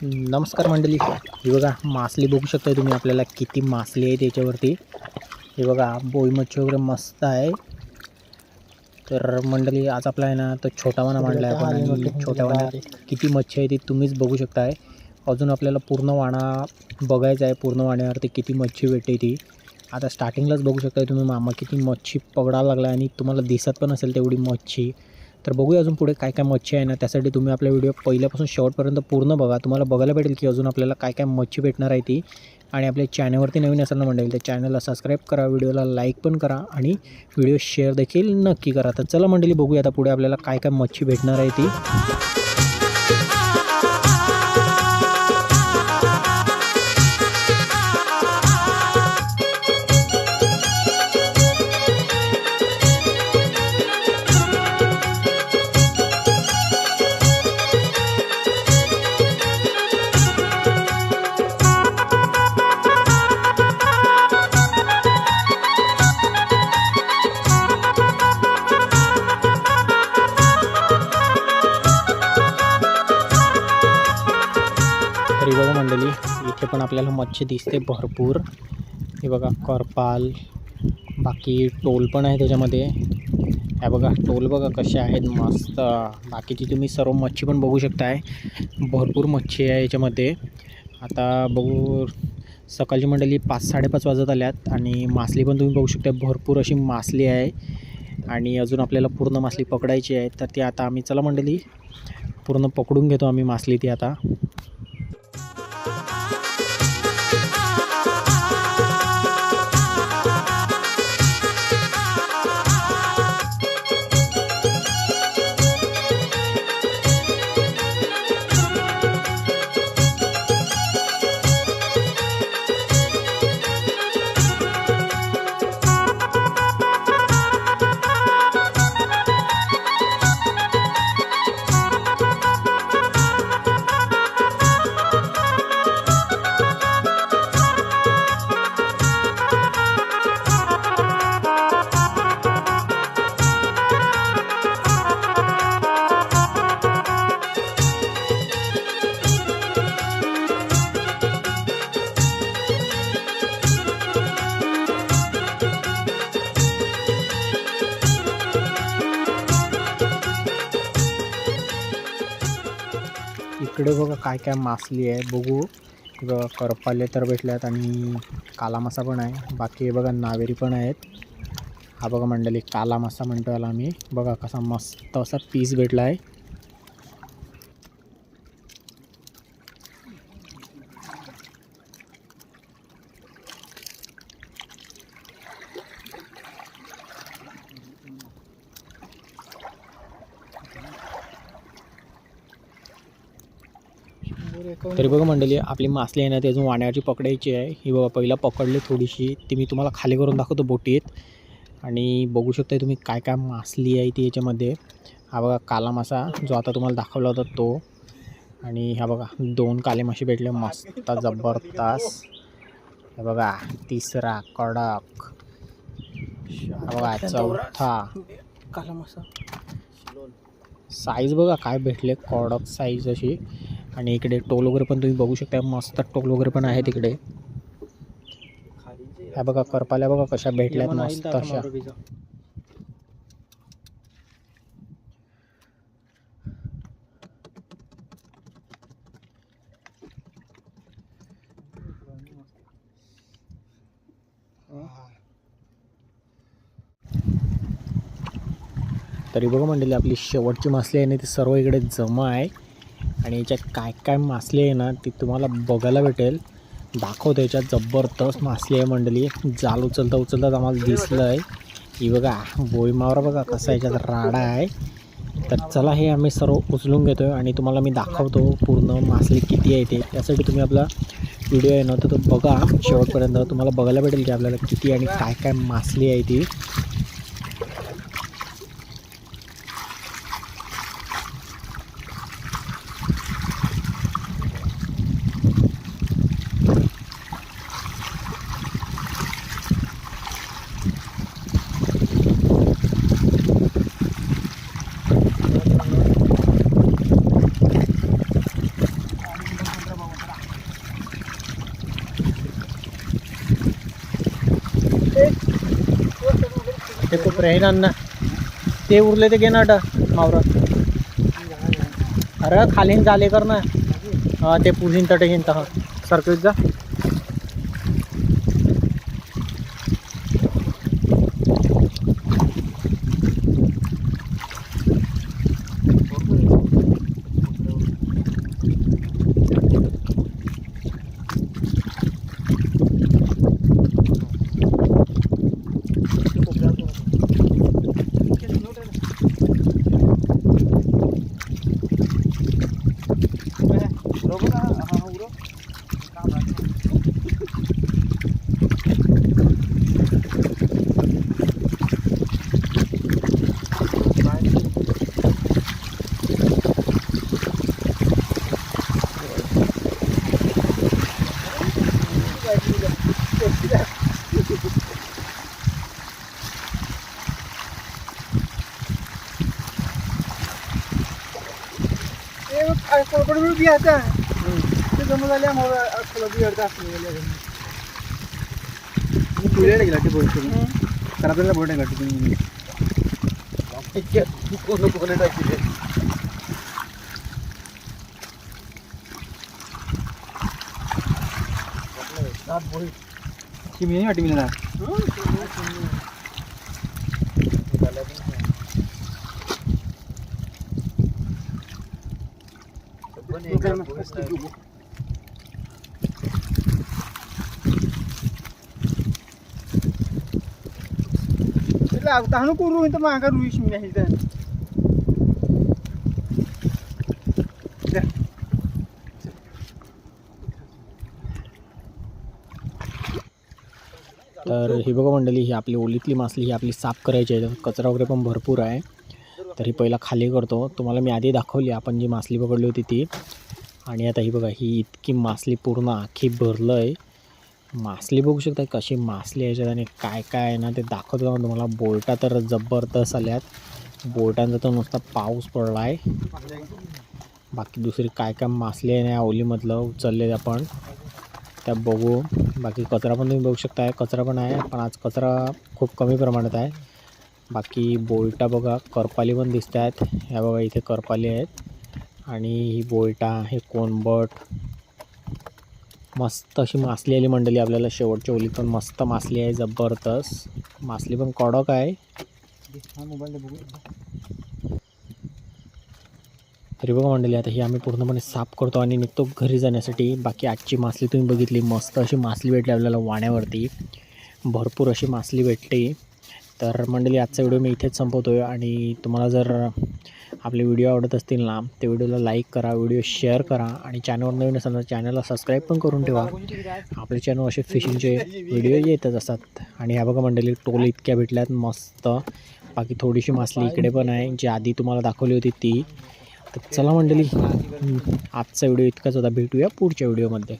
नमस्कार मंडळी, हे बघा मासली बघू शकता तुम्ही. आपल्याला किती मासली आहे त्याच्यावरती. हे बघा बोई मच्छी वगैरे मस्त आहे. तर मंडळी आज आपला आहे ना तो छोटा वाणा मांडला आहे आपण, आणि छोट्या वाण्यात किती मच्छी आहे ती तुम्हीच बघू शकताय. अजून आपल्याला पूर्ण वाणा बघायचा आहे, पूर्ण वाण्यावरती किती मच्छी भेटते ती. आता स्टार्टिंगलाच बघू शकताय तुम्ही मामा किती मच्छी पकडायला लागला, आणि तुम्हाला दिसत पण असेल तेवढी मच्छी. तर बघूया अजून पुढे काय काय मच्छी आहे ना. त्यासाठी तुम्ही आपला व्हिडिओ पहिल्यापासून शेवटपर्यंत पूर्ण बघा. तुम्हाला बघायला भेटेल की अजून आपल्याला काय काय मच्छी भेटणार आहे ती. आणि आपल्या चॅनलवरती नवीन असेल ना मंडळी, तर चॅनलला सबस्क्राईब करा, व्हिडिओला लाईक पण करा, आणि व्हिडिओ शेअर देखील नक्की करा. तर चला मंडळी बघूया आता पुढे आपल्याला काय काय मच्छी भेटणार आहे ती. तरी बघा मंडळी, इथे पण आपल्याला मच्छी दिसते भरपूर. हे बघा करपाल, बाकी टोल पण आहे त्याच्यामध्ये. हे बघा टोल बघा कसे आहेत मस्त. बाकीची तुम्ही सर्व मच्छी पण बघू शकताय, भरपूर मच्छी आहे याच्यामध्ये. आता बघू, सकाळची मंडळी 5-5:30 वाजत आल्यात, आणि मासली पण तुम्ही बघू शकता भरपूर अशी मासली आहे. आणि अजून आपल्याला पूर्ण मासली पकडायची आहे. तर ती आता आम्ही, चला मंडळी पूर्ण पकडून घेतो आम्ही मासली ती आता. इकडे बघा काय काय मासली आहे बघू. बघा करपाले तर भेटल्यात, आणि काला मासा पण आहे. बाकी बघा नावेरी पण आहेत. हा बघा मंडळी काला मासा म्हणतो याला आम्ही. बघा कसा मस्त असा पीस भेटला आहे. तरी बघा मंडळी, आपली मासली आहे ना ती अजून वाण्याची पकडायची आहे. ही बघा पहिला पकडली थोडीशी, ती मी तुम्हाला खाली करून दाखवतो बोटीत. आणि बघू शकता तुम्ही काय काय मासली आहे ती याच्यामध्ये. हा बघा काला मासा जो आता तुम्हाला दाखवला होता तो. आणि हा बघा 2 काले मासे भेटले मस्त जबरदस्त. हे बघा तिसरा कडक. हा बघा चौथा काला मासा. साईज बघा काय भेटले, कडक साईज अशी. आणि इकडे टोल वगैरे पण तुम्ही बघू शकता, मस्त टोल वगैरे पण आहे तिकडे. ह्या बघा करपाल्या बघा कशा भेटल्यात मस्त अशा. तरी बघा मंडळी, आपली शेवटची मासली आहे ना ती सर्व इकडे जमा आहे. आणि याच्यात काय काय मासली आहे ना ती तुम्हाला बघायला भेटेल. दाखवतो याच्यात जबरदस्त मासली आहे मंडळी. जाल उचलता उचलताच आम्हाला दिसलं आहे. ही बघा बोई मावरा बघा कसा याच्यात राडा आहे. तर चला हे आम्ही सर्व उचलून घेतो आहे, आणि तुम्हाला मी दाखवतो पूर्ण मासली किती आहे ते. त्यासाठी तुम्ही आपला व्हिडिओ आहे ना तर तो बघा शेवटपर्यंत. तुम्हाला बघायला भेटेल की आपल्याला किती आणि काय काय मासली आहे ती. खूप राहीन ना ते उरले ते घे ना मावर अरे खालीन झाले कर ना ते पुढील तटे घेईन तर सरकत जा भी आता है जमा झाले आपल्याला बोर्ड घाटी कोण टाकले मी वाटी मी tahan ko ruin tama ka ruis mi nahi dan तर ही बघा मंडळी ही आपली ओलीतली मासली ही आपली साफ करायची आहे कचरा वगैरे पण भरपूर आहे तर ही पहिला खाली करतो तुम्हाला मी आधी दाखवली आपण जी मासली पकडली होती ती आणि आता ही बघा ही इतकी मासली पूर्ण आखी भरलं आहे मासली बघू शकता कशी मासली याच्यात आणि काय काय आहे ना ते दाखवतो तुम्हाला बोलटा तर जबरदस्त आल्यात बोटांचा तर नुसता पाऊस पडला आहे बाकी दुसरी काय काय मासली आहे ना ओलीमधलं उचलले आपण त्या बघू बाकी कचरा पण तुम्ही बघू शकता कचरा पण आहे पण आज कचरा खूप कमी प्रमाणात आहे बाकी बोलटा बघा करपाली पण दिसत आहेत ह्या बघा इथे करपाली आहेत आणि ही बोलटा हे कोणबट मस्त अशी मासली आली मंडळी आपल्याला शेवटच्या ओलीत पण मस्त मासली आहे जबरदस्त मासली पण कडक आहे तरी बघा मंडळी आता ही आम्ही पूर्णपणे साफ करतो आणि निघतो घरी जाण्यासाठी बाकी आजची मासली तुम्ही बघितली मस्त अशी मासली भेटली आपल्याला वाण्यावरती भरपूर अशी मासली भेटते तर मंडळी आजचा व्हिडिओ मी इथेच संपवतोय आणि तुम्हाला जर आपले व्हिडिओ आवडत असतील ना ते व्हिडिओला लाईक करा व्हिडिओ शेअर करा आणि चॅनलवर नवीन असेल तर चॅनलला सबस्क्राईब पण करून ठेवा आपले चॅनल असे फिशिंगचे व्हिडिओ येतच असतात आणि ह्या बघा मंडळी टोल इतक्या भेटल्यात मस्त बाकी थोडीशी मासली इकडे पण आहे जी आधी तुम्हाला दाखवली होती ती तर चला मंडळी आजचा व्हिडिओ इतकाच होता भेटूया पुढच्या व्हिडिओमध्ये